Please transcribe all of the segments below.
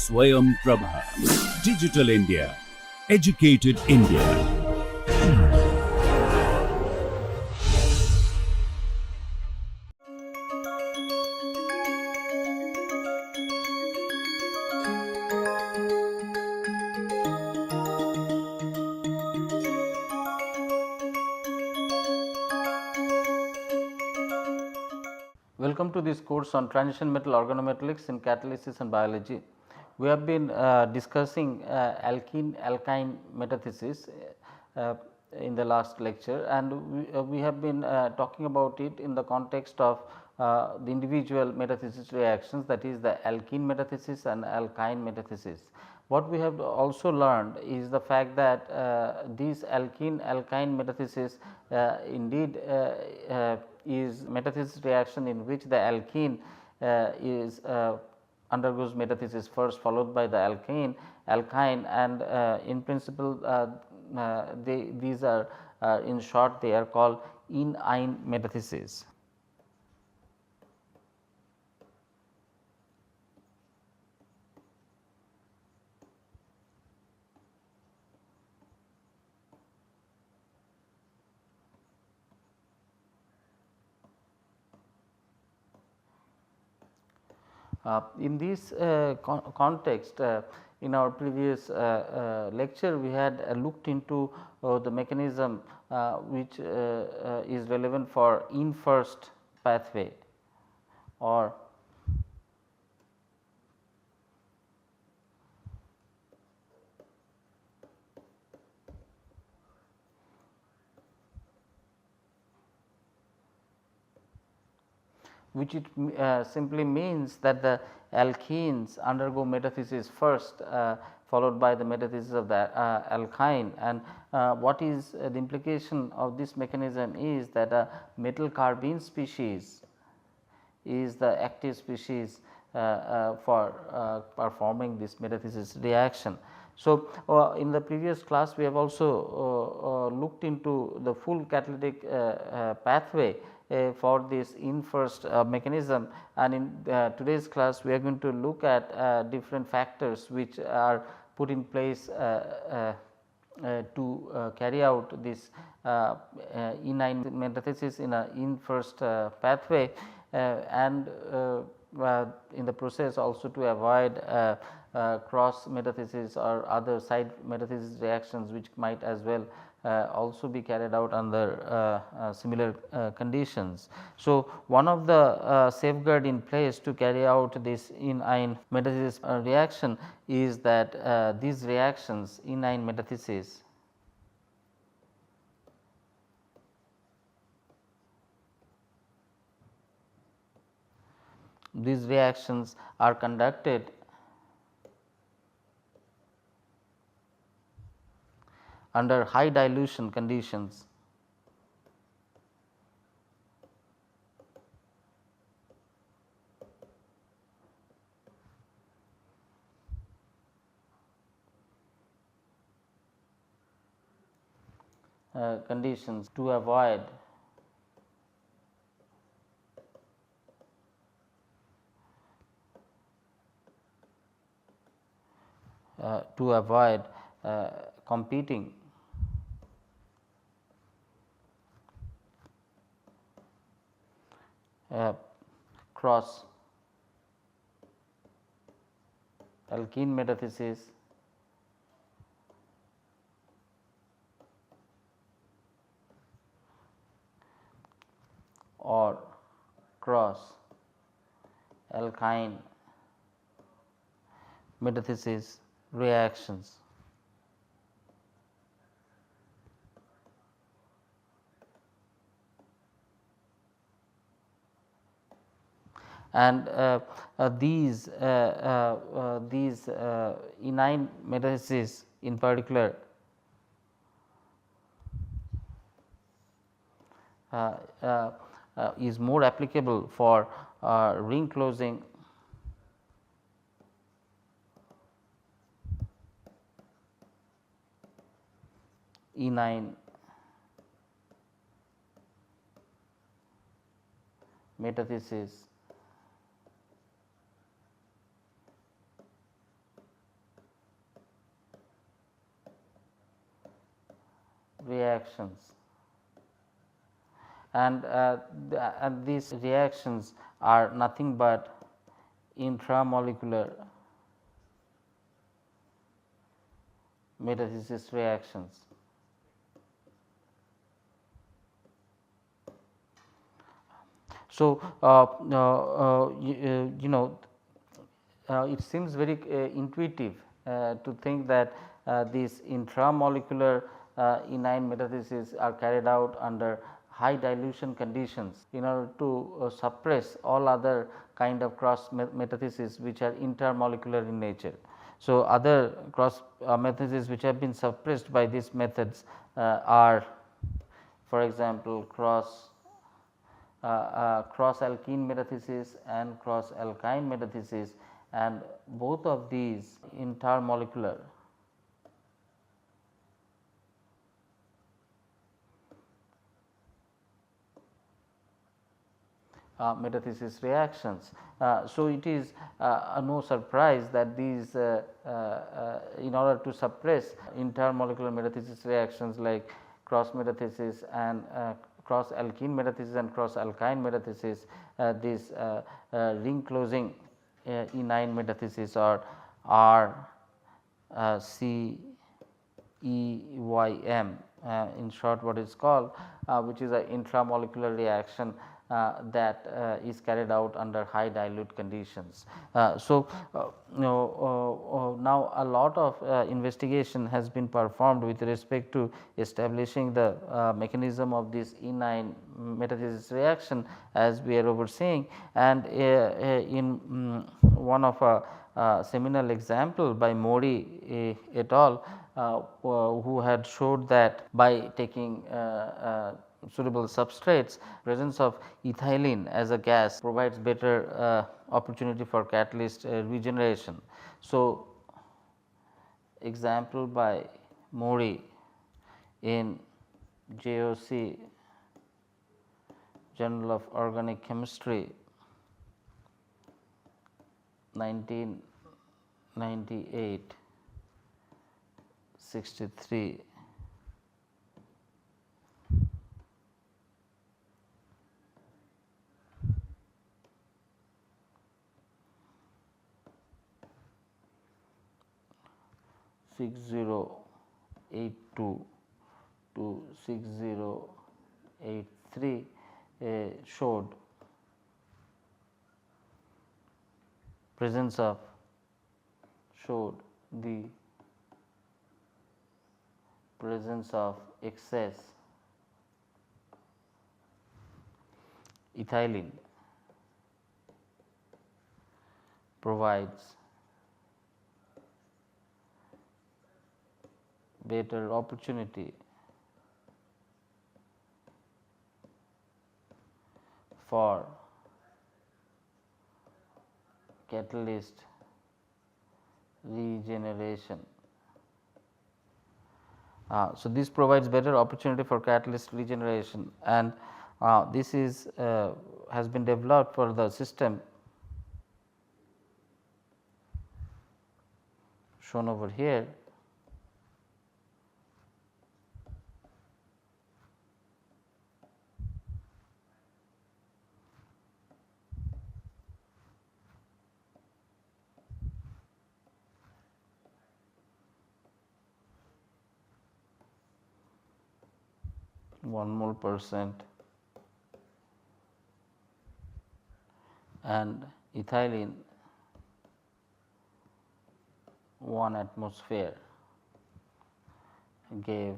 Swayam Prabha. Digital India. Educated India. Welcome to this course on transition metal organometallics in catalysis and biology. We have been discussing alkene alkyne metathesis in the last lecture, and we have been talking about it in the context of the individual metathesis reactions, that is the alkene metathesis and alkyne metathesis. What we have also learned is the fact that this alkene alkyne metathesis indeed is metathesis reaction in which the alkene is undergoes metathesis first, followed by the alkyne, and in principle these are in short they are called in-ine metathesis. In this context, in our previous lecture, we had looked into the mechanism which is relevant for in-first pathway, or which it simply means that the alkenes undergo metathesis first, followed by the metathesis of the alkyne. And what is the implication of this mechanism is that a metal carbene species is the active species for performing this metathesis reaction. So, in the previous class we have also looked into the full catalytic pathway for this in-first mechanism, and in today's class we are going to look at different factors which are put in place to carry out this in-ine metathesis in a in-first pathway, and in the process also to avoid cross metathesis or other side metathesis reactions which might as well also be carried out under similar conditions. So, one of the safeguard in place to carry out this in-ine metathesis reaction is that these reactions in-ine metathesis these reactions are conducted under high dilution conditions. Conditions to avoid competing cross alkene metathesis or cross alkyne metathesis reactions. And these in-ine metathesis in particular is more applicable for ring closing in-ine metathesis reactions, and these reactions are nothing but intramolecular metathesis reactions. So, it seems very intuitive to think that these intramolecular enine metathesis are carried out under high dilution conditions in order to suppress all other kind of cross metathesis which are intermolecular in nature. So, other cross metathesis which have been suppressed by these methods are, for example, cross alkene metathesis and cross alkyne metathesis, and both of these intermolecular metathesis reactions. So, it is no surprise that these in order to suppress intermolecular metathesis reactions like cross metathesis and cross alkene metathesis and cross alkyne metathesis, this ring closing enine metathesis or RCEYM in short what is called, which is an intramolecular reaction that is carried out under high dilute conditions. So, now a lot of investigation has been performed with respect to establishing the mechanism of this enine metathesis reaction as we are overseeing, and in one of a seminal example by Mori et al. Who had showed that by taking suitable substrates, presence of ethylene as a gas provides better opportunity for catalyst regeneration. So, example by Mori in JOC Journal of Organic Chemistry 1998 63. Six 6082 to 6083 showed presence of the presence of excess ethylene provides better opportunity for catalyst regeneration. So, this provides better opportunity for catalyst regeneration, and this is has been developed for the system shown over here. One mole percent and ethylene 1 atmosphere gave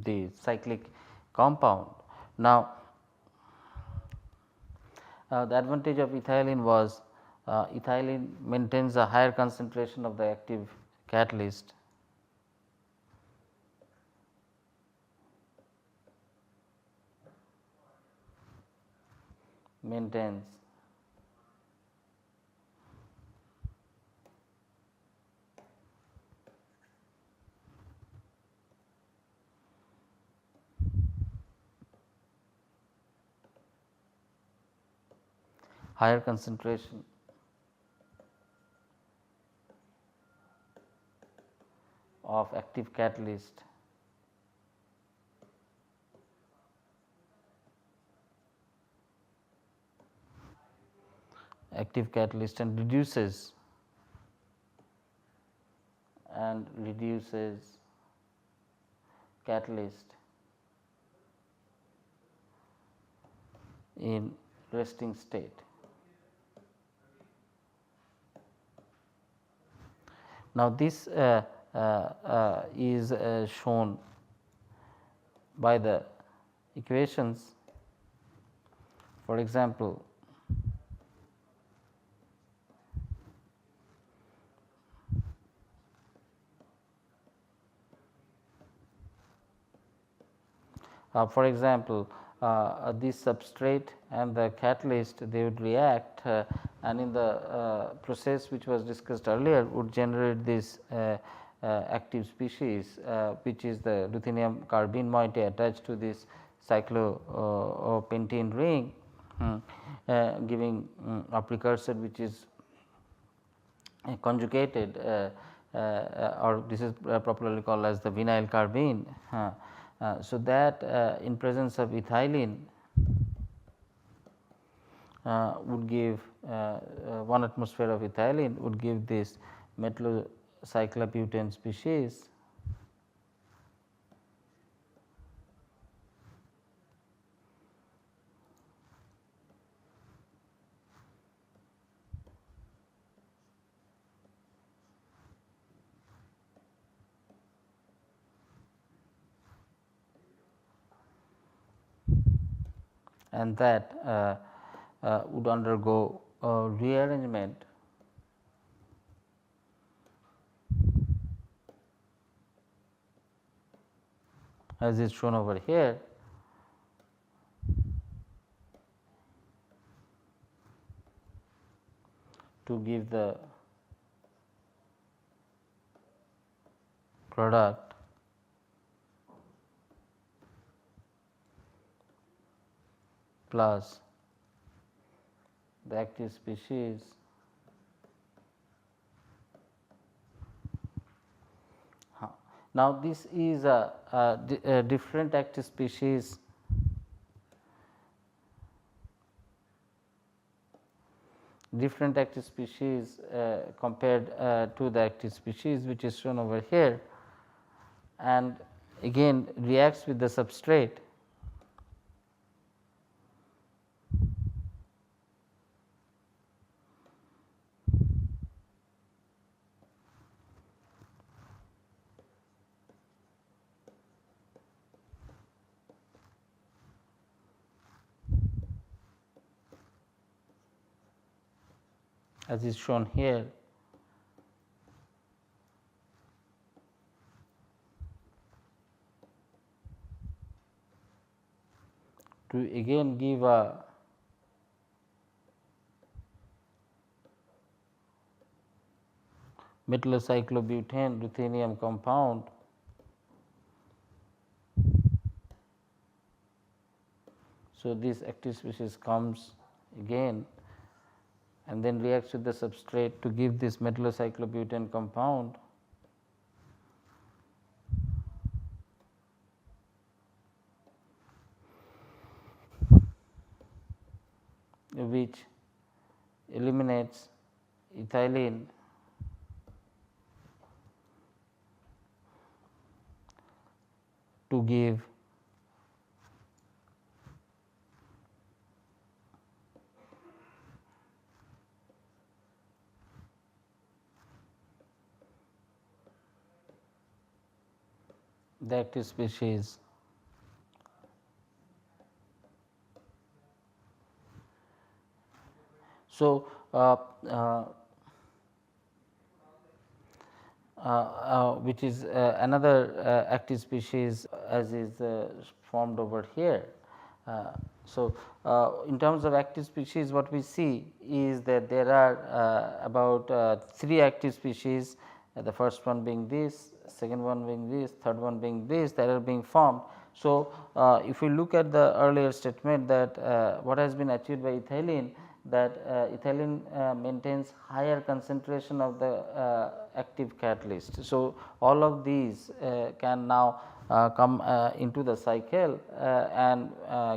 the cyclic compound. Now, the advantage of ethylene was ethylene maintains a higher concentration of the active catalyst, maintains higher concentration of active catalyst and reduces catalyst in resting state. Now, this is shown by the equations. For example, this substrate and the catalyst, they would react and in the process which was discussed earlier would generate this active species, which is the ruthenium carbene moiety attached to this cyclopentene ring, giving a precursor which is conjugated or this is popularly called as the vinyl carbene. So, that in presence of ethylene would give 1 atmosphere of ethylene would give this metallocyclobutane species, and that would undergo rearrangement as is shown over here, to give the product plus the active species now this is a different active species compared to the active species which is shown over here, and again reacts with the substrate as is shown here. To again give a metallocyclobutane ruthenium compound so this active species comes again and then reacts with the substrate to give this metallocyclobutane compound, which eliminates ethylene to give the active species. So, which is another active species as is formed over here. So, in terms of active species, what we see is that there are about 3 active species, the first one being this, second one being this, third one being this, that are being formed. So, if we look at the earlier statement that what has been achieved by ethylene that ethylene maintains higher concentration of the active catalyst. So, all of these can now come into the cycle and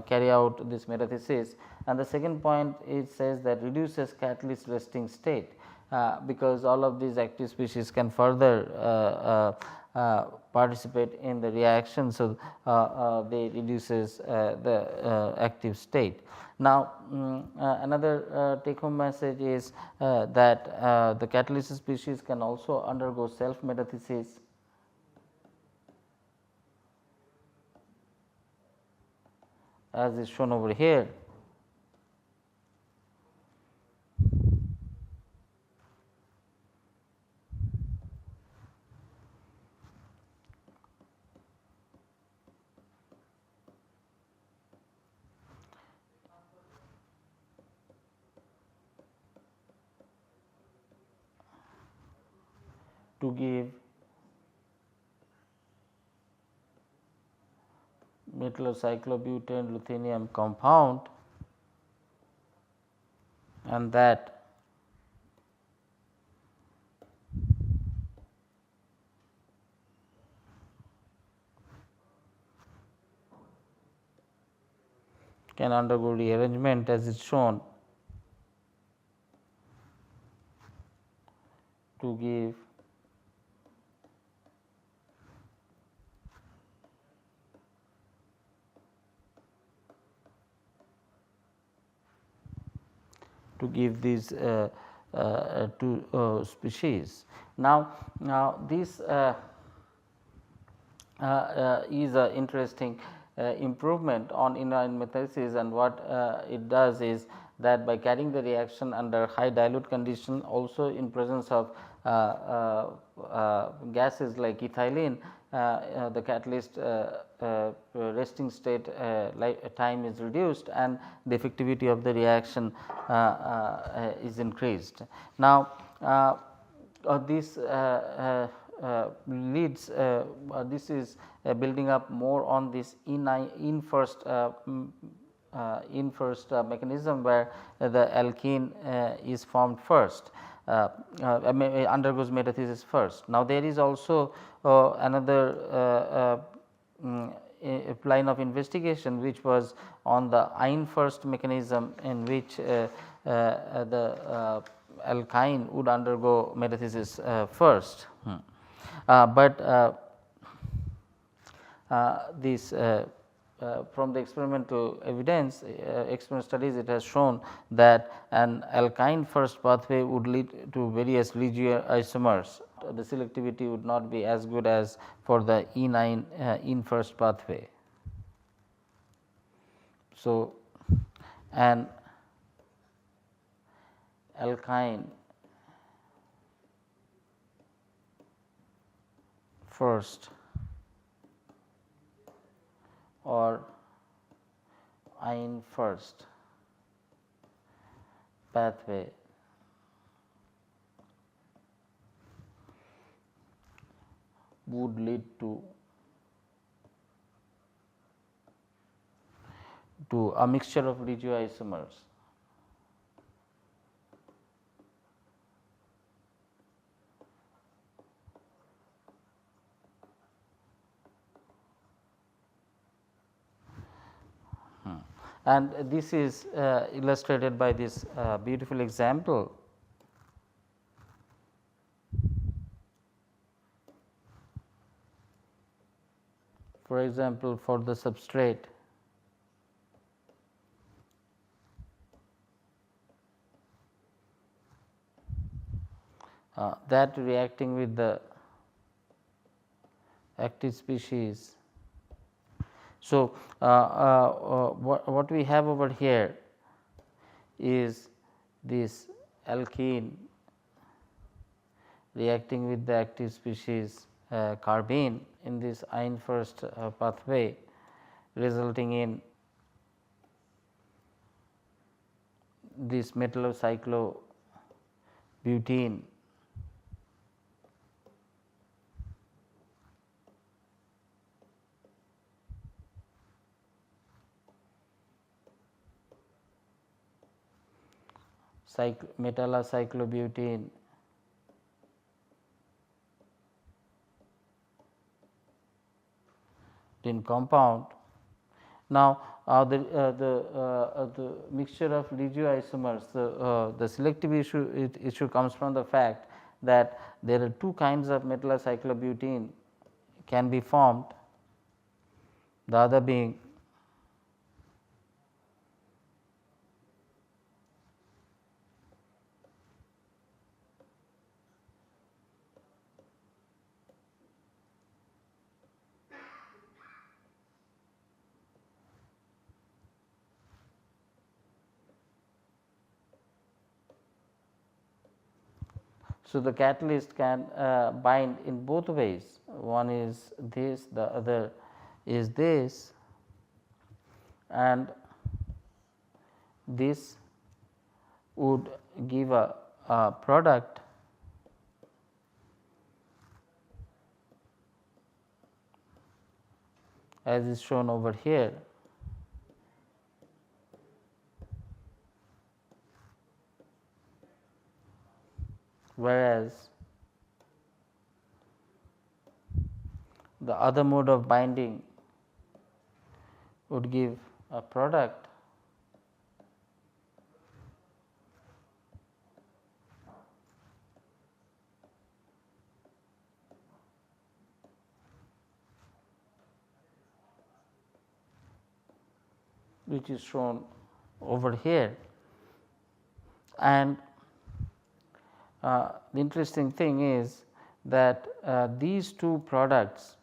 carry out this metathesis. And the second point, it says that reduces catalyst resting state, because all of these active species can further participate in the reaction. So, they reduces the active state. Now, another take home message is that the catalysis species can also undergo self metathesis, as is shown over here. To give metallocyclobutane ruthenium compound, and that can undergo rearrangement, as is shown, to give these two species. Now, this is an interesting improvement on inline metathesis, and what it does is that by carrying the reaction under high dilute condition, also in presence of gases like ethylene, the catalyst resting state time is reduced and the effectivity of the reaction is increased. Now, this leads this is building up more on this in first mechanism, where the alkene is formed first, undergoes metathesis first. Now, there is also another line of investigation which was on the ine first mechanism, in which the alkyne would undergo metathesis first. But this from the experimental evidence, experimental studies, it has shown that an alkyne first pathway would lead to various regioisomers. The selectivity would not be as good as for the enine in first pathway. So, an alkyne first or ine first pathway would lead to a mixture of regioisomers. And this is illustrated by this beautiful example. For example, for the substrate, that reacting with the active species. So, what we have over here is this alkene reacting with the active species carbene in this ine first pathway, resulting in this metallocyclobutene metallocyclobutene compound. Now, the mixture of regioisomers, the selective issue comes from the fact that there are two kinds of metallocyclobutene can be formed, the other being so the catalyst can bind in both ways. One is this, the other is this, and this would give a product as is shown over here. Whereas the other mode of binding would give a product which is shown over here. And the interesting thing is that these two products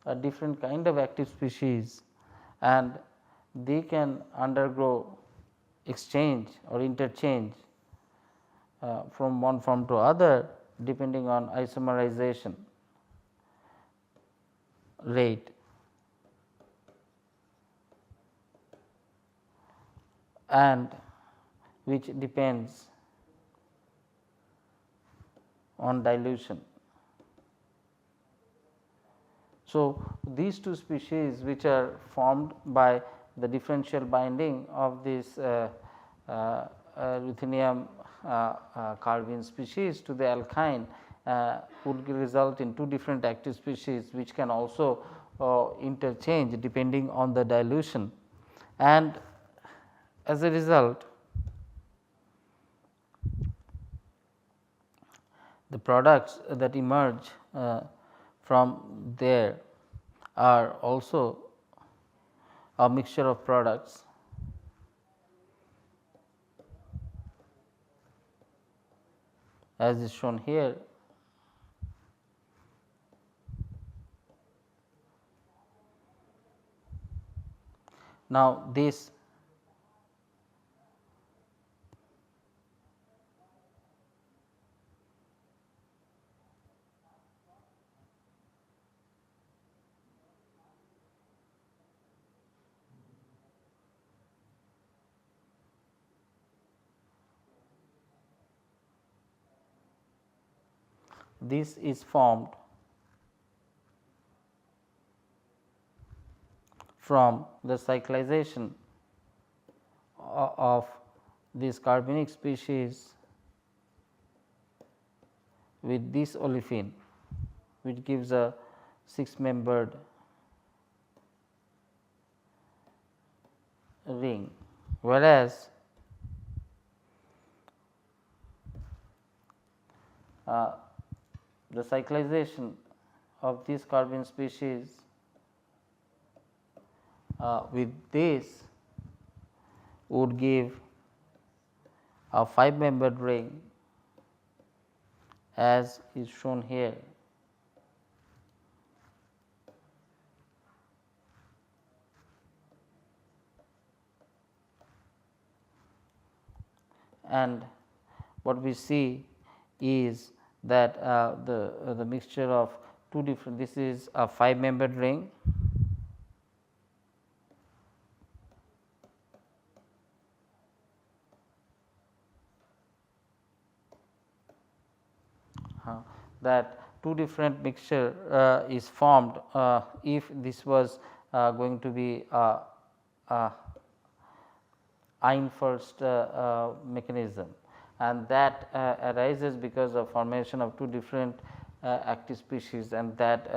are different kind of active species, and they can undergo exchange or interchange from one form to other depending on isomerization rate. And which depends on dilution. So, these two species which are formed by the differential binding of this ruthenium carbene species to the alkyne would result in two different active species which can also interchange depending on the dilution, and as a result the products that emerge from there are also a mixture of products as is shown here. Now, this is formed from the cyclization of this carbonic species with this olefin, which gives a 6-membered ring, whereas the cyclization of this carbene species with this would give a 5-membered ring as is shown here. And what we see is that the mixture of two different, this is a 5-membered ring that two different mixture is formed if this was going to be a ine first mechanism, and that arises because of formation of two different active species, and that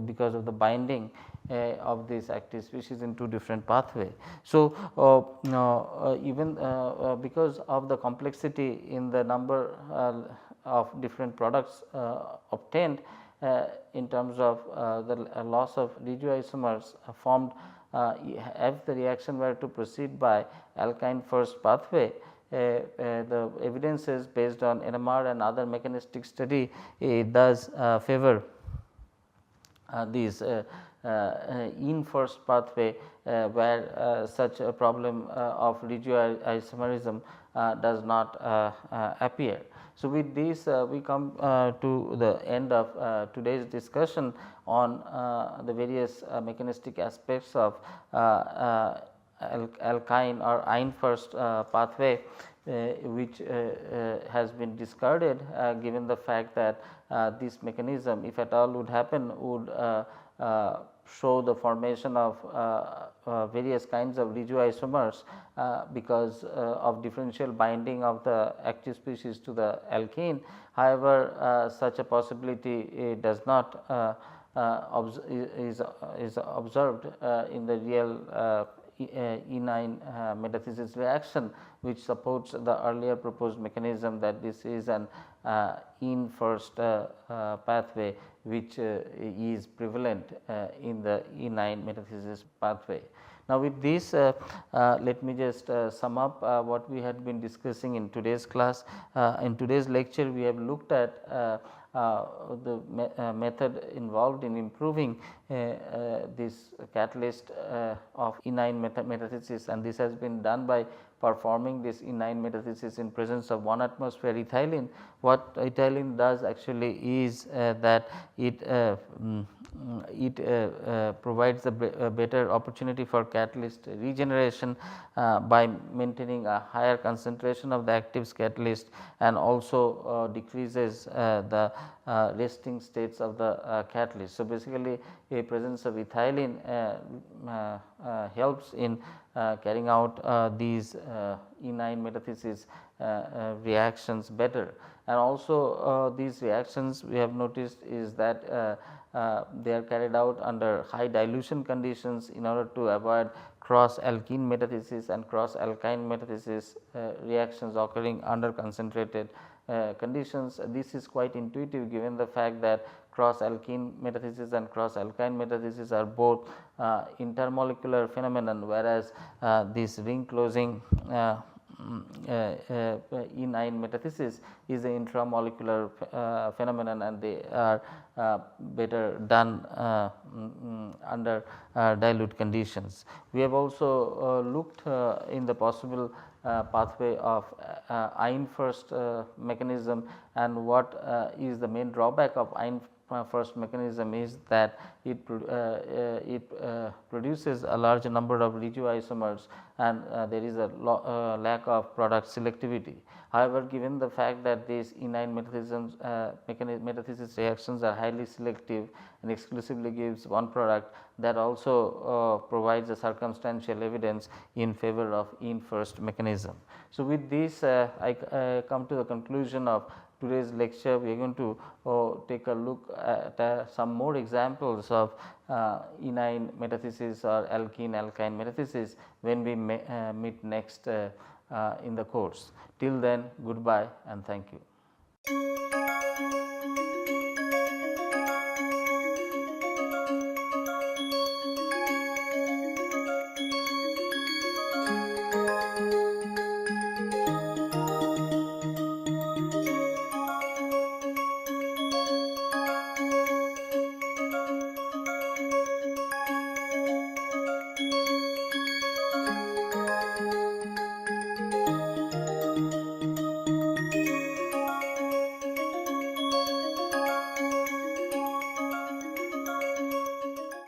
because of the binding of these active species in two different pathway. So, even because of the complexity in the number of different products obtained in terms of the loss of regioisomers formed if the reaction were to proceed by alkyne first pathway, the evidences based on NMR and other mechanistic study does favor these in first pathway where such a problem of regioisomerism does not appear. So, with this we come to the end of today's discussion on the various mechanistic aspects of alkyne or ine first pathway, which has been discarded given the fact that this mechanism, if at all would happen, would show the formation of various kinds of regioisomers because of differential binding of the active species to the alkene. However, such a possibility does not is observed in the real E9 metathesis reaction, which supports the earlier proposed mechanism that this is an in first pathway which is prevalent in the E9 metathesis pathway. Now, with this let me just sum up what we had been discussing in today's class. In today's lecture, we have looked at the method involved in improving this catalyst of E9 metathesis, and this has been done by performing this E9 metathesis in presence of 1 atmosphere ethylene. What ethylene does actually is that it provides a better opportunity for catalyst regeneration by maintaining a higher concentration of the active catalyst, and also decreases the resting states of the catalyst. So, basically a presence of ethylene helps in carrying out these E9 metathesis reactions better, and also these reactions we have noticed is that they are carried out under high dilution conditions in order to avoid cross alkene metathesis and cross alkyne metathesis reactions occurring under concentrated conditions. This is quite intuitive given the fact that cross alkene metathesis and cross alkyne metathesis are both intermolecular phenomenon, whereas this ring closing E9 metathesis is an intramolecular phenomenon, and they are better done under dilute conditions. We have also looked in the possible pathway of ine first mechanism, and what is the main drawback of ine first mechanism is that it produces a large number of regioisomers, and there is a lack of product selectivity. However, given the fact that these E9 metathesis reactions are highly selective and exclusively gives one product, that also provides a circumstantial evidence in favor of ine first mechanism. So, with this I come to the conclusion of today's lecture. We are going to take a look at some more examples of E9 metathesis or alkene alkyne metathesis when we meet next in the course. Till then, goodbye and thank you.